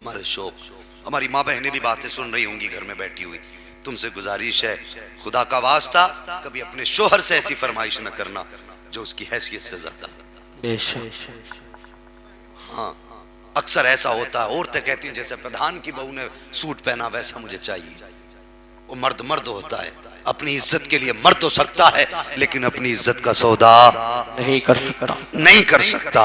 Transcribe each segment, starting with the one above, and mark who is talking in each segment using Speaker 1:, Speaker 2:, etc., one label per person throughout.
Speaker 1: हमारे शौक, हमारी माँ बहनें भी बातें सुन रही होंगी घर में बैठी हुई। तुमसे गुजारिश है, खुदा का वास्ता कभी अपने शोहर से ऐसी फरमाइश न करना जो उसकी हैसियत से ज्यादा। हाँ, अक्सर ऐसा होता है, औरतें कहती हैं जैसे प्रधान की बहू ने सूट पहना वैसा मुझे चाहिए। वो मर्द मर्द होता है, अपनी इज्जत के लिए मर तो सकता है लेकिन अपनी इज्जत का सौदा नहीं कर सकता।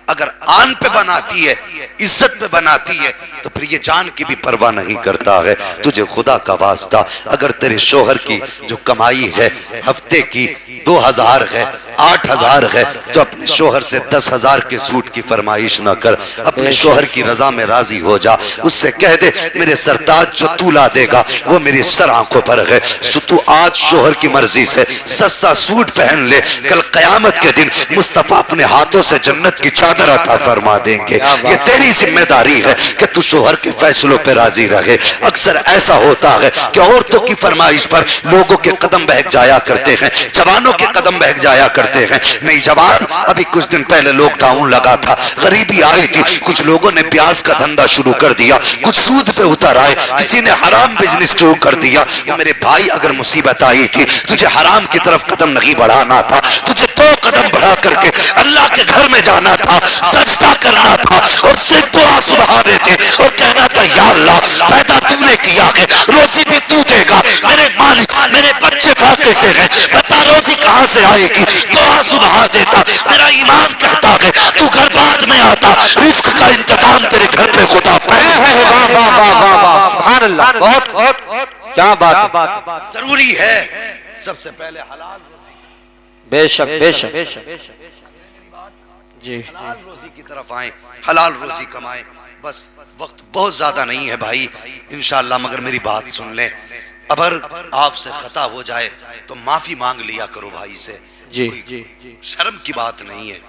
Speaker 1: अगर आन पे बनाती है, इज्जत पे बनाती है, तो फिर ये जान की भी परवाह नहीं करता है। तुझे खुदा का वास्ता, अगर तेरे शोहर की जो कमाई है हफ्ते की 2000 है, 8000 है, तो अपने शोहर से 10,000 के सूट की फरमाइश ना कर। अपने शोहर की रजा में राजी हो जा। उससे कह दे मेरे सरताज जो तू ला देगा वो मेरी सर आंखों पर है। तू आज शोहर की मर्जी से सस्ता सूट पहन ले, कल कयामत के दिन मुस्तफा अपने हाथों से जन्नत की चादर अता फरमा देंगे। ये तेरी जिम्मेदारी है कि तू शोहर के फैसलों पर राजी रहे। अक्सर ऐसा होता है कि औरतों की फरमाइश पर लोगों के कदम बहक जाया करते हैं, जवानों के कदम बहक जाया करते हैं। नहीं जवान, अभी कुछ दिन पहले लॉकडाउन लगा था, गरीबी आई थी, कुछ लोगों ने प्याज का धंधा शुरू कर दिया, कुछ सूद पे उतर आए, किसी ने हराम बिजनेस शुरू कर दिया। मेरे भाई, अगर मुसीबत आई थी, तुझे हराम की तरफ कदम नहीं बढ़ाना था, तुझे 2 कदम बढ़ा करके अल्लाह के घर में जाना था, सजदा करना था और सिर्फ दुआ सुबह देते और कहना था या अल्लाह, पैदा तूने किया है, रोजी भी तू देगा, मेरे मालिक, मेरे बच्चे फाके से हैं, बता रोजी कहां से आएगी। दुआ सुबह देता। मेरा ईमान कहता है तू घर बाद में आता, रिस्क का इंतजाम तेरे घर पे खुदा क्या बात जरूरी है। सबसे पहले हलाल रोजी,
Speaker 2: बेशक बेशक जी,
Speaker 1: हलाल रोजी की तरफ आए, हलाल रोजी कमाएं। बस वक्त बहुत ज्यादा नहीं है भाई, इंशाअल्लाह, मगर मेरी बात सुन लें। अगर आपसे खता हो जाए तो माफी मांग लिया करो भाई से,
Speaker 2: जी
Speaker 1: शर्म की बात नहीं है।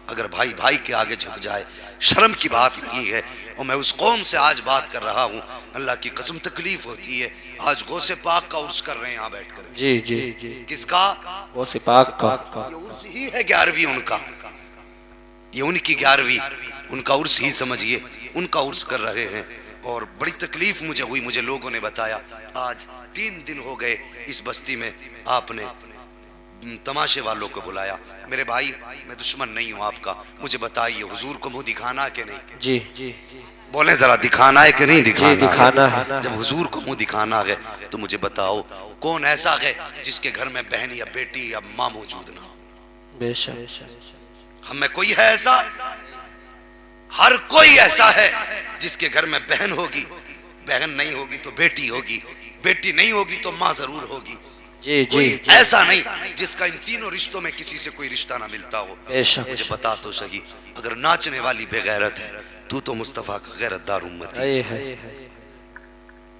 Speaker 1: अगर भाई भाई के आगे झुक जाए, शर्म की बात नहीं है। और मैं उस कौम से आज बात कर रहा हूँ, अल्लाह की कसम तकलीफ होती है। आज गौसे पाक का उर्स कर रहे हैं यहाँ बैठकर।
Speaker 2: जी जी जी,
Speaker 1: किसका?
Speaker 2: गौसे पाक का।
Speaker 1: ये उर्स ही है 11वीं उनका, ये उनकी 11वीं, उनका उर्स ही समझिए, उनका उर्स कर रहे हैं। और बड़ी तकलीफ मुझे हुई, मुझे लोगों ने बताया आज 3 दिन हो गए इस बस्ती में आपने तमाशे वालों को बुलाया। मेरे भाई, मैं दुश्मन नहीं हूं आपका, मुझे बताइए हुजूर को मुंह दिखाना है कि नहीं?
Speaker 2: जी जी,
Speaker 1: बोले जरा, दिखाना है कि नहीं दिखाना?
Speaker 2: दिखाना है।
Speaker 1: जब हुजूर को मुंह दिखाना है तो मुझे बताओ कौन ऐसा है जिसके घर में बहन या बेटी या माँ मौजूद ना हो?
Speaker 2: बेशक।
Speaker 1: हम में कोई है ऐसा? हर कोई ऐसा है जिसके घर में बहन होगी, बहन नहीं होगी तो बेटी होगी, बेटी नहीं होगी तो माँ जरूर होगी।
Speaker 2: जी
Speaker 1: कोई
Speaker 2: जी,
Speaker 1: ऐसा नहीं जिसका इन तीनों रिश्तों में किसी से कोई रिश्ता ना मिलता हो। मुझे बता तो सही, अगर नाचने वाली बेगैरत है, तू तो मुस्तफा का गैरतदार उम्मती है,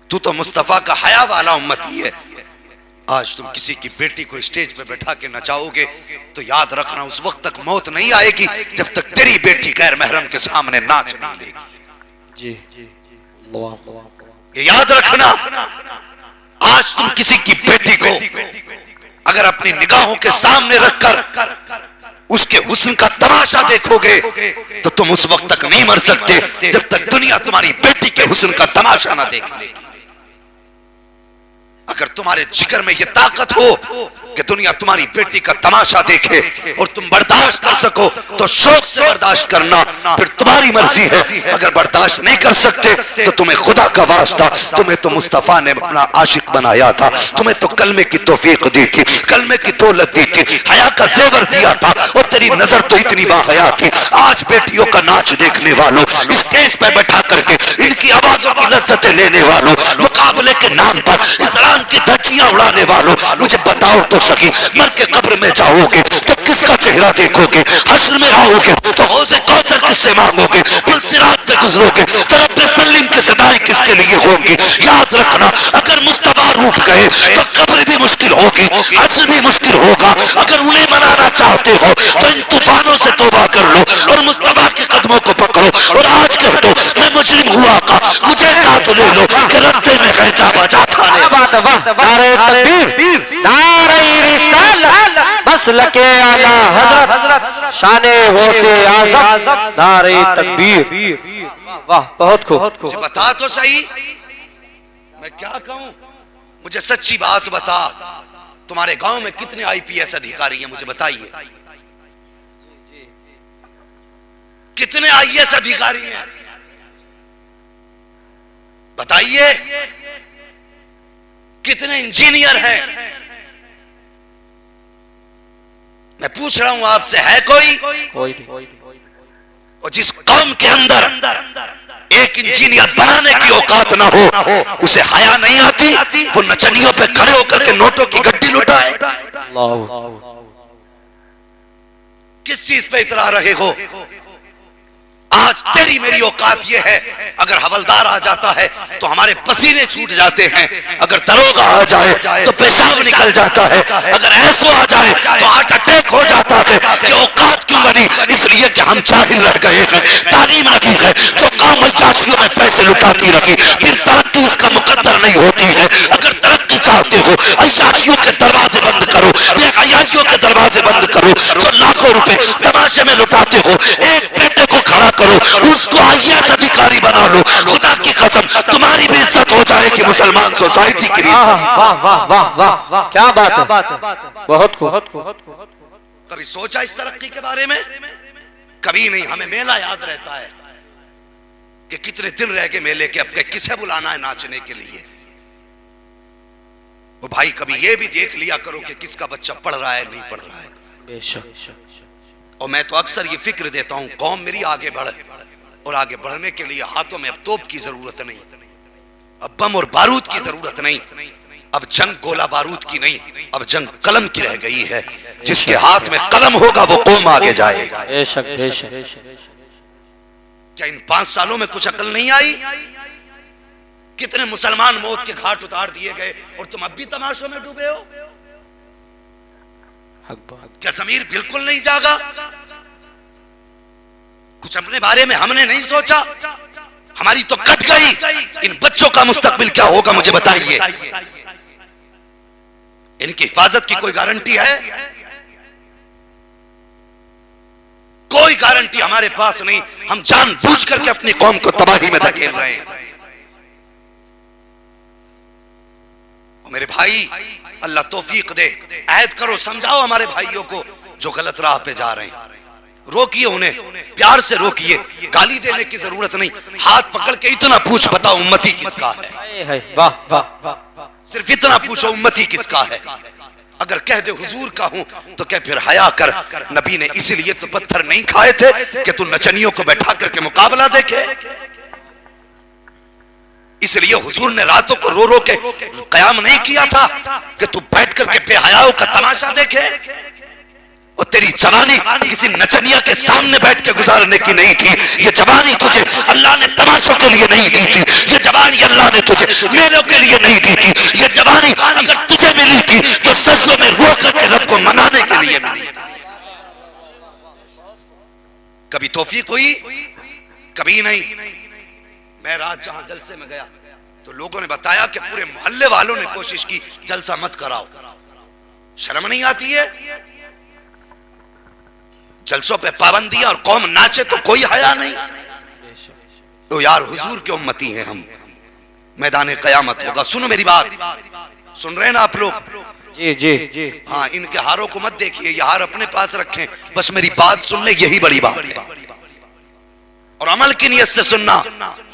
Speaker 1: तू तो मुस्तफा का हया वाला उम्मती है। आज तुम किसी की बेटी को स्टेज पे बैठा के नचाओगे तो याद रखना उस वक्त तक मौत नहीं आएगी जब तक तेरी बेटी गैर महरम के सामने नाच नहीं लेगी।
Speaker 2: जी,
Speaker 1: ये याद रखना। आज तुम किसी की बेटी को अगर अपनी निगाहों के सामने रखकर उसके हुस्न का तमाशा देखोगे तो तुम उस वक्त तक नहीं मर सकते जब तक दुनिया तुम्हारी बेटी के हुस्न का तमाशा ना देख लेगी। अगर तुम्हारे जिगर में यह ताकत हो कि दुनिया तुम्हारी बेटी का तमाशा देखे और तुम बर्दाश्त कर सको तो शौक से बर्दाश्त करना, फिर तुम्हारी मर्जी है। अगर बर्दाश्त नहीं कर सकते तो तुम्हें खुदा का वास्ता, तुम्हें तो मुस्तफा ने अपना आशिक बनाया था, तुम्हें तो कलमे की तौफीक दी थी, कलमे की दौलत दी थी, हया का जेवर दिया था और तेरी नजर तो इतनी बाहया थी। आज बेटियों का नाच देखने वालों, स्टेज पर बैठा करके इनकी आवाजों की लज्जतें लेने वालों, मुकाबले के नाम पर इस्लाम की धज्जियां उड़ाने वालों, मुझे बताओ तो सही, मर के कब्र में जाओगे तो किसका चेहरा देखोगे? हश्र में आओगे तो हौज़े कौसर किससे मांगोगे? पुल सिरात पे गुजरोगे तो रब्बे सल्लीम की सदाएं किसके लिए होंगी? याद रखना, अगर मुस्तफा रूठ गए तो कब्र भी मुश्किल होगी, हश्र भी मुश्किल होगा। अगर उन्हें मनाना चाहते हो तो इन तूफानों से तौबा कर लो और मुस्तफा के कदमों को पकड़ो और आज कह दो मैं मुजरिम हुआ का, मुझे साथ ले लो कि रास्ते में कहीं जा बजा था।
Speaker 2: नारे तकबीर, नारे रिसालत, बस मसलके आला हजरत शाने गौसे आज़म नारे तकबीर। वाह बहुत खूब।
Speaker 1: मुझे बता तो सही, मैं क्या कहूं? मुझे सच्ची बात बता, तुम्हारे गांव में कितने आईपीएस अधिकारी हैं? मुझे बताइए, कितने आईएएस अधिकारी हैं? बताइए, कितने इंजीनियर हैं? मैं पूछ रहा हूं आपसे, है कोई?
Speaker 2: कोई नहीं।
Speaker 1: और जिस कौम के अंदर एक इंजीनियर बनाने की औकात ना हो, उसे हया नहीं आती, वो नचनियों पे खड़े होकर के नोटों की गड्डी लुटाए। किस चीज पे इतरा रहे हो? आज तेरी मेरी औकात ये है, अगर हवलदार आ जाता है तो हमारे पसीने छूट जाते हैं, अगर दरोगा आ जाए तो पेशाब निकल जाता है, अगर ऐसो आ जाए तो हार्ट अटैक हो जाता है। ये औकात क्यों बनी? इसलिए कि हम जाहिल रह गए हैं, तालीम रखी है, जो काम अय्याशियों में पैसे लुटाती रखी, फिर तरक्की उसका मुकद्दर नहीं होती है। अगर तरक्की चाहते हो, अय्याशियों के दरवाजे बंद करो, अय्याशियों के दरवाजे बंद करो। जो लाखों रुपए तमाशे में लुटाते हो, एक बेटे को खड़ा करो, उसको आईएएस अधिकारी बना लो। खुदा की कसम, तुम्हारी भी इज्जत हो जाएगी, मुसलमान सोसाइटी की भी इज्जत।
Speaker 2: वाह वाह वाह वाह वाह, क्या बात है, बहुत खूब।
Speaker 1: कभी सोचा इस तरक्की के बारे में? कभी नहीं। हमें मेला याद रहता है कि कितने दिन रह गए मेले के, अब किसे बुलाना है नाचने के लिए। वो भाई, कभी ये भी देख लिया करो कि किसका बच्चा पढ़ रहा है नहीं पढ़ रहा है।
Speaker 2: बेशक।
Speaker 1: और मैं तो अक्सर ये फिक्र देता हूं, कौम मेरी आगे बढ़े, और आगे बढ़ने के लिए हाथों में अब तोप की जरूरत नहीं, अब बम और बारूद की जरूरत नहीं, अब जंग गोला बारूद की नहीं, अब जंग कलम की रह गई है। जिसके हाथ में कलम होगा वो कौम आगे जाएगा।
Speaker 2: बेशक बेशक।
Speaker 1: क्या इन 5 सालों में कुछ अकल नहीं आई? कितने मुसलमान मौत के घाट उतार दिए गए और तुम अब भी तमाशों में डूबे हो? क्या ज़मीर बिल्कुल नहीं जागा? कुछ अपने बारे में हमने नहीं सोचा? हमारी तो कट गई। इन बच्चों का मुस्तकबिल क्या होगा मुझे बताइए। इनकी हिफाजत की कोई गारंटी है? कोई गारंटी हमारे पास नहीं। हम जानबूझ करके अपनी कौम को तबाही में धकेल रहे हैं। मेरे भाई, अल्लाह तौफीक दे, ऐद करो, समझाओ हमारे भाइयों को जो गलत राह पे जा रहे हैं। रोकिए उन्हें, प्यार से रोकिए, गाली देने की जरूरत नहीं। हाथ पकड़ के इतना पूछ, बताओ उम्मती किसका है?
Speaker 2: वाह वाह।
Speaker 1: सिर्फ इतना पूछो, उम्मती किसका है? अगर कह दे हुजूर का हूं तो क्या फिर हया कर। नबी ने इसीलिए तो पत्थर नहीं खाए थे कि तू नचनियों को बैठा करके मुकाबला देखे। इसलिए हुजूर ने रातों को रो रो के कयाम नहीं किया था कि तू बैठ करके बेहयाओं का तमाशा देखे। और तेरी जवानी किसी नचनिया के सामने बैठ के गुजारने की नहीं थी। ये जवानी तुझे अल्लाह ने तमाशों के लिए नहीं दी थी। ये जवानी अल्लाह ने तुझे मेलों के लिए नहीं दी थी। ये जवानी अगर तुझे मिली थी तो सजदों में रो करके रब को मनाने के लिए मिली थी। कभी तौफीक हुई? कभी नहीं। मैं रात जहां जलसे में गया तो लोगों ने बताया कि पूरे मोहल्ले वालों ने कोशिश की जलसा मत कराओ। शर्म नहीं आती है? जलसों पे पाबंदियां और कौम नाचे तो कोई हया नहीं। तो यार हुजूर के उम्मती हैं हम। मैदान कयामत होगा। सुनो मेरी बात, सुन रहे हैं ना आप लोग?
Speaker 2: जी जी।
Speaker 1: हाँ, इनके हारों को मत देखिए, ये हार अपने पास रखें, बस मेरी बात सुन ले, यही बड़ी बात है। और अमल की नियत से सुनना।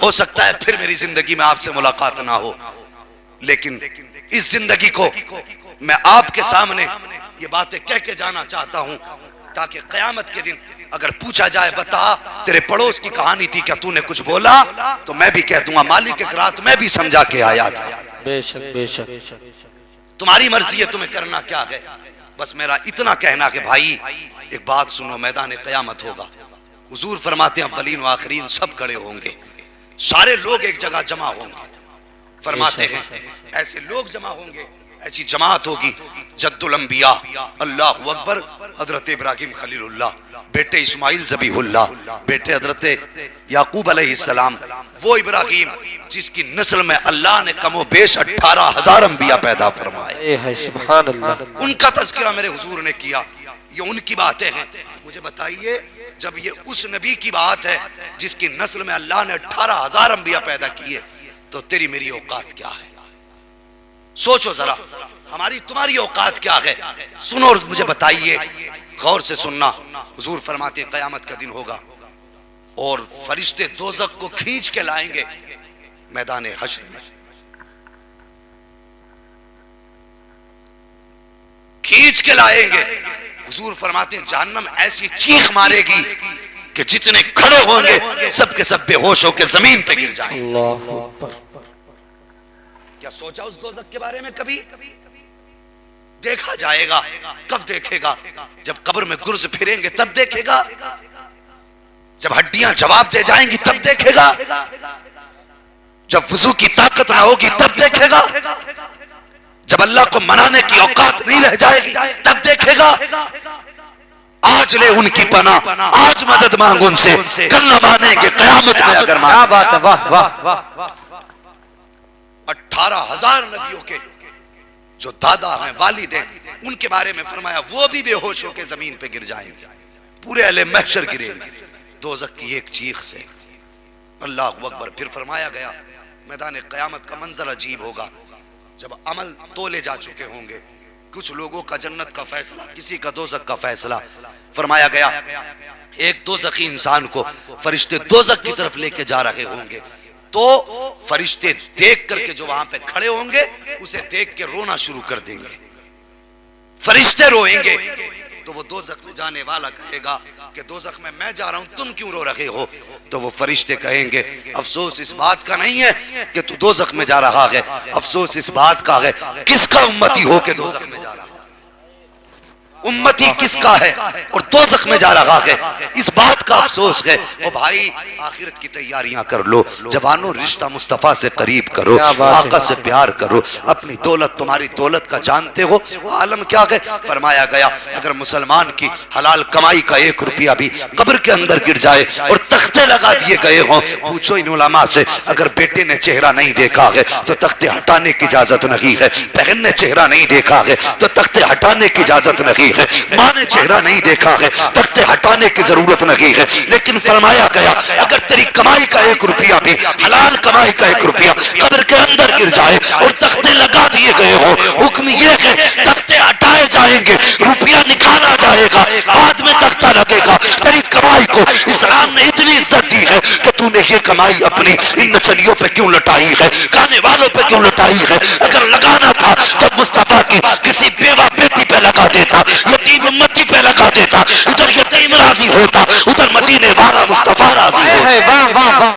Speaker 1: हो सकता है फिर मेरी जिंदगी में आपसे मुलाकात ना हो, लेकिन इस जिंदगी को मैं आपके सामने ये बातें कह के जाना चाहता हूं, ताकि कयामत के दिन अगर पूछा जाए, बता तेरे पड़ोस की कहानी थी, क्या तूने कुछ बोला? तो मैं भी कह दूंगा, मालिक एक रात मैं भी समझा के आया था।
Speaker 2: बेशक बेशक।
Speaker 1: तुम्हारी मर्जी है, तुम्हें करना क्या है। बस मेरा इतना कहना कि भाई एक बात सुनो, मैदान कयामत होगा। हुजूर फरमाते हैं अव्वलीन व आखिरीन सब खड़े होंगे, सारे लोग एक जगह जमा होंगे। फरमाते हैं ऐसे लोग जमा होंगे, ऐसी जमात होगी, जद्दुल अंबिया अल्लाहु अकबर, हजरत इब्राहिम खलीलुल्लाह, बेटे इस्माइल ज़बीहुल्लाह, बेटे हजरत याकूब अलैहिस्सलाम, वो इब्राहिम जिसकी नस्ल में अल्लाह ने कमो बेश 18,000 अंबिया पैदा फरमाए।
Speaker 2: सुभान अल्लाह।
Speaker 1: उनका तज़किरा मेरे हुजूर ने किया। ये उनकी बातें हैं। मुझे बताइए, जब ये उस नबी की बात है जिसकी नस्ल में अल्लाह ने 18,000 अंबिया पैदा किए, तो तेरी मेरी औकात क्या है? सोचो जरा, हमारी तुम्हारी औकात क्या है? सुनो और मुझे बताइए, गौर से सुनना। हुजूर फरमाते हैं क़यामत का दिन होगा और फरिश्ते दोज़ख को खींच के लाएंगे मैदान हश्र में, खींच के लाएंगे। हुजूर फरमाते हैं जहन्नम ऐसी चीख मारेगी कि जितने खड़े होंगे सब के सब बेहोश होकर जमीन पे गिर जाएंगे। क्या सोचा उस दोज़ख के बारे में? कभी देखा जाएगा। कब देखेगा? जब कब्र में गुर्ज फिरेंगे तब देखेगा, जब हड्डियां जवाब दे जाएंगी तब देखेगा, जब वुजू की ताकत ना होगी तब देखेगा, जब अल्लाह को मनाने की औकात नहीं रह जाएगी तब देखेगा। आज ले उनकी पना, आज मदद मांग उनसे, कल न मानेंगे क़यामत में अगर माने।
Speaker 2: क्या बात है, वाह वाह वाह।
Speaker 1: 18,000 नबियों के जो दादा हैं, वालिद हैं, उनके बारे में फरमाया वो भी बेहोश होकर जमीन पे गिर जाएंगे, पूरे अहले महशर गिरेंगे दोज़ख की एक चीख से। अल्लाह अकबर। फिर फरमाया गया मैदान क़यामत का मंजर अजीब होगा, जब अमल तोले जा चुके होंगे, कुछ लोगों का जन्नत का फैसला, किसी का दोज़ख का फैसला। फरमाया गया एक दोज़खी इंसान को फरिश्ते दोज़ख की तरफ लेके जा रहे होंगे, तो फरिश्ते देख करके जो वहां पे खड़े होंगे उसे देख के रोना शुरू कर देंगे। फरिश्ते रोएंगे तो वो दोज़ख में जाने वाला कहेगा कि दोज़ख में मैं जा रहा हूं, तुम क्यों रो रहे हो? तो वो फरिश्ते कहेंगे अफसोस इस बात का नहीं है कि तू दोज़ख में जा रहा है, अफसोस इस बात का है किसका उम्मती हो के दोज़ख में जा रहा है, उम्मती किसका है और दोज़ख में जा रहा है, इस बात का अफसोस है। ओ भाई, आखिरत की तैयारियां कर लो जवानों, रिश्ता मुस्तफ़ा से करीब करो, आका से प्यार करो। अपनी दौलत तुम्हारी दौलत का जानते हो आलम क्या है? फरमाया गया अगर मुसलमान की हलाल कमाई का 1 रुपया भी कब्र के अंदर गिर जाए और तख्ते लगा दिए गए हों, पूछो इन उलमा से, अगर बेटे ने चेहरा नहीं देखा है तो तख्ते हटाने की इजाजत नहीं है, बहन ने चेहरा नहीं देखा है तो तख्ते हटाने की इजाजत नहीं है, माँ ने चेहरा नहीं देखा है, तख्ते हटाने की जरूरत नहीं है। लेकिन फरमाया गया अगर तेरी कमाई का 1 रुपया भी, हलाल कमाई का 1 रुपया कब्र के अंदर गिर जाए और तख्ते लगा दिए गए हो, हुक्म ये है तख्ते हटाए जाएंगे, रुपया निकाला जाएगा, बाद में तख्ता लगेगा। तेरी कमाई को इस्लाम ने इतनी इज्जत दी है कि तूने ये कमाई अपनी इन नचनियों पे क्यों लुटाई है, गाने वालों पे क्यों लुटाई है? अगर लगाना था तो मुस्तफा की किसी बेवा बेटी पे लगा देता, यतीम उम्मती पे लगा देता, इधर यतीम राजी होता, उधर मदीने वाला मुस्तफा राजी होता।